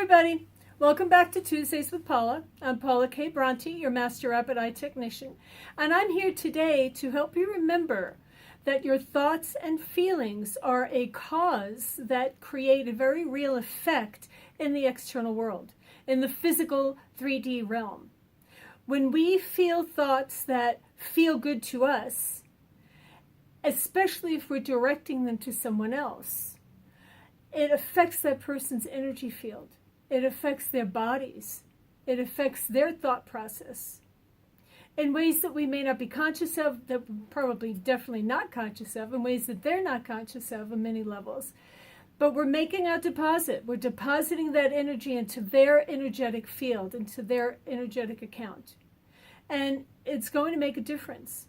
everybody. Welcome back to Tuesdays with Paula. I'm Paula K Bronte, your Master Rapid Eye Technician. And I'm here today to help you remember that your thoughts and feelings are a cause that create a very real effect in the external world, in the physical 3D realm. When we feel thoughts that feel good to us, especially if we're directing them to someone else, it affects that person's energy field. It affects their bodies. It affects their thought process in ways that we may not be conscious of, that we're probably definitely not conscious of, in ways that they're not conscious of on many levels. But we're making a deposit. We're depositing that energy into their energetic field, into their energetic account. And it's going to make a difference.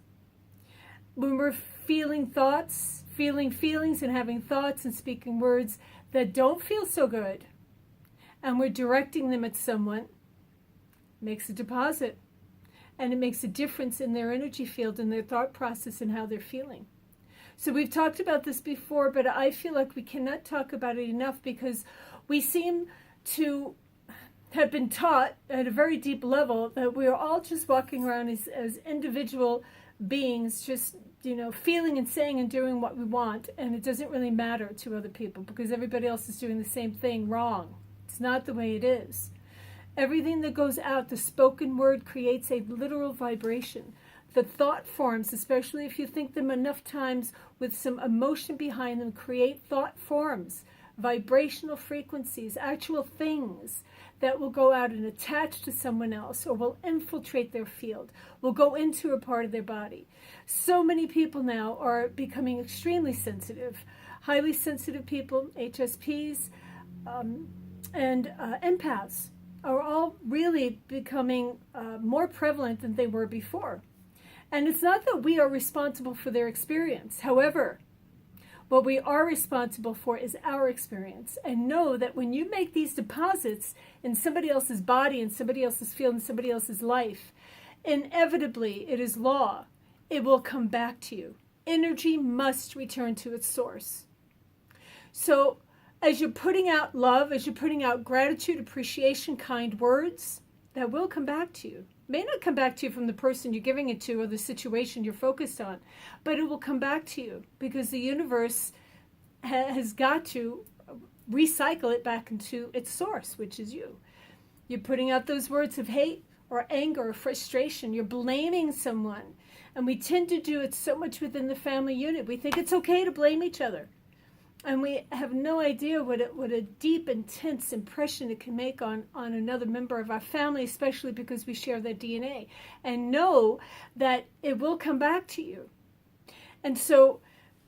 When we're feeling thoughts, feeling feelings, and having thoughts and speaking words that don't feel so good, and we're directing them at someone, makes a deposit. And it makes a difference in their energy field and their thought process and how they're feeling. So we've talked about this before, but I feel like we cannot talk about it enough because we seem to have been taught at a very deep level that we're all just walking around as individual beings, just, feeling and saying and doing what we want. And it doesn't really matter to other people because everybody else is doing the same thing wrong. It's not the way it is. Everything that goes out, the spoken word creates a literal vibration. The thought forms, especially if you think them enough times with some emotion behind them, create thought forms, vibrational frequencies, actual things that will go out and attach to someone else or will infiltrate their field, will go into a part of their body. So many people now are becoming extremely sensitive. Highly sensitive people, HSPs, and empaths are all really becoming more prevalent than they were before. And it's not that we are responsible for their experience. However, what we are responsible for is our experience. And know that when you make these deposits in somebody else's body, in somebody else's field, in somebody else's life, inevitably, it is law. It will come back to you. Energy must return to its source. So, as you're putting out love, as you're putting out gratitude, appreciation, kind words, that will come back to you. It may not come back to you from the person you're giving it to or the situation you're focused on, but it will come back to you because the universe has got to recycle it back into its source, which is you. You're putting out those words of hate or anger or frustration. You're blaming someone. And we tend to do it so much within the family unit. We think it's okay to blame each other. And we have no idea what a deep, intense impression it can make on another member of our family, especially because we share their DNA. And know that it will come back to you. And so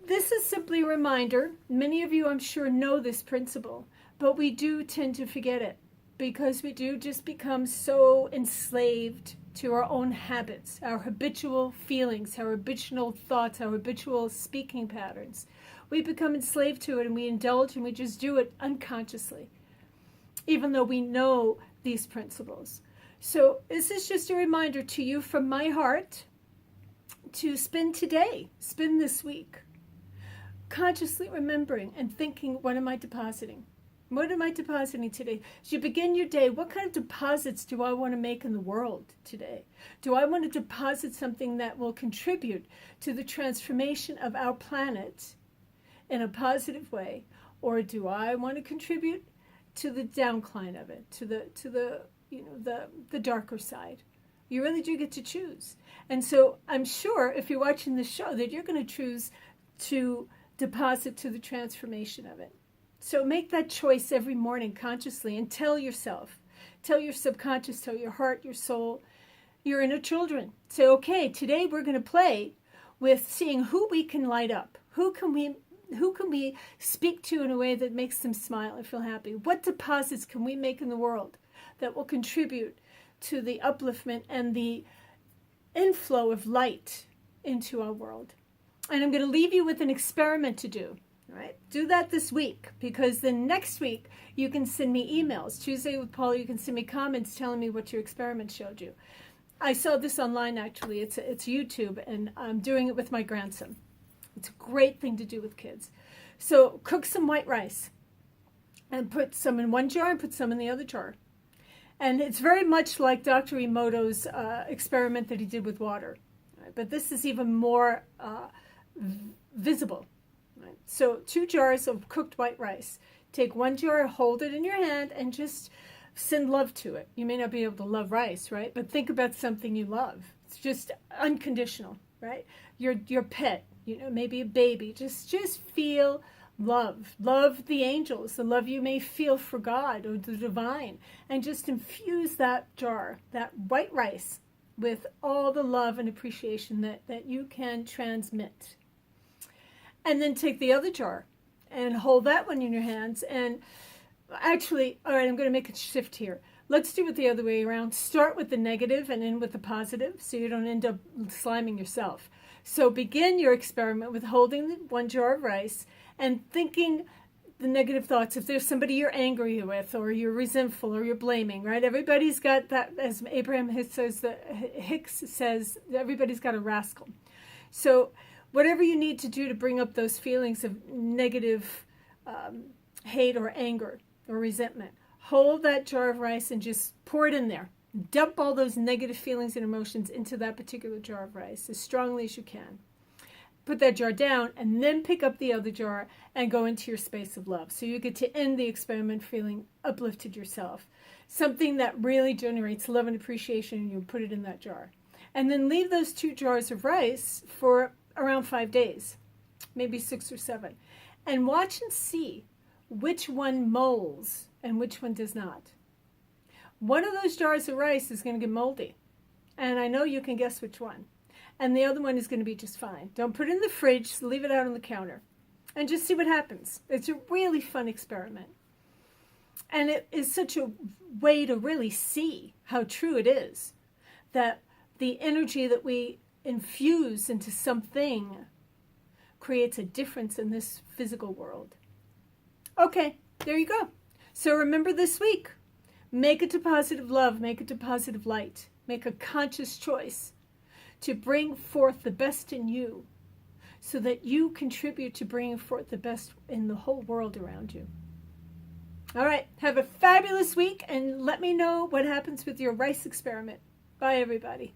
this is simply a reminder. Many of you, I'm sure, know this principle, but we do tend to forget it because we do just become so enslaved to our own habits, our habitual feelings, our habitual thoughts, our habitual speaking patterns. We become enslaved to it and we indulge and we just do it unconsciously, even though we know these principles. So this is just a reminder to you from my heart to spend this week, consciously remembering and thinking, what am I depositing? What am I depositing today? As you begin your day, what kind of deposits do I want to make in the world today? Do I want to deposit something that will contribute to the transformation of our planet in a positive way, or do I want to contribute to the downcline of it, to the darker side? You really do get to choose. And so I'm sure if you're watching this show that you're going to choose to deposit to the transformation of it. So make that choice every morning consciously and tell yourself, tell your subconscious, tell your heart, your soul, your inner children. Say, okay, today we're going to play with seeing who we can light up. Who can we speak to in a way that makes them smile and feel happy? What deposits can we make in the world that will contribute to the upliftment and the inflow of light into our world? And I'm going to leave you with an experiment to do. All right? Do that this week because then next week you can send me emails. Tuesday with Paula, you can send me comments telling me what your experiment showed you. I saw this online actually. It's YouTube and I'm doing it with my grandson. It's a great thing to do with kids. So cook some white rice. and put some in one jar and put some in the other jar. And it's very much like Dr. Emoto's experiment that he did with water. Right? But this is even more visible. Right? So 2 jars of cooked white rice. Take 1 jar, hold it in your hand, and just send love to it. You may not be able to love rice, right? But think about something you love. It's just unconditional, right? Your pet, maybe a baby. Just feel love. Love the angels, the love you may feel for God or the divine. And just infuse that jar, that white rice, with all the love and appreciation that you can transmit. And then take the other jar and hold that one in your hands. And actually, all right, I'm going to make a shift here. Let's do it the other way around. Start with the negative and end with the positive so you don't end up sliming yourself. So begin your experiment with holding 1 jar of rice and thinking the negative thoughts. If there's somebody you're angry with or you're resentful or you're blaming, right? Everybody's got that, as Abraham Hicks says, everybody's got a rascal. So whatever you need to do to bring up those feelings of negative hate or anger or resentment, hold that jar of rice and just pour it in there. Dump all those negative feelings and emotions into that particular jar of rice as strongly as you can. Put that jar down and then pick up the other jar and go into your space of love. So you get to end the experiment feeling uplifted yourself. Something that really generates love and appreciation, and you put it in that jar. And then leave those 2 jars of rice for around 5 days, maybe 6 or 7. And watch and see which one molds and which one does not. One of those jars of rice is going to get moldy. And I know you can guess which one. And the other one is going to be just fine. Don't put it in the fridge. Leave it out on the counter. And just see what happens. It's a really fun experiment. And it is such a way to really see how true it is that the energy that we infuse into something creates a difference in this physical world. Okay, there you go. So remember this week. Make it to positive love. Make it to positive light. Make a conscious choice to bring forth the best in you so that you contribute to bringing forth the best in the whole world around you. All right, have a fabulous week and let me know what happens with your rice experiment. Bye, everybody.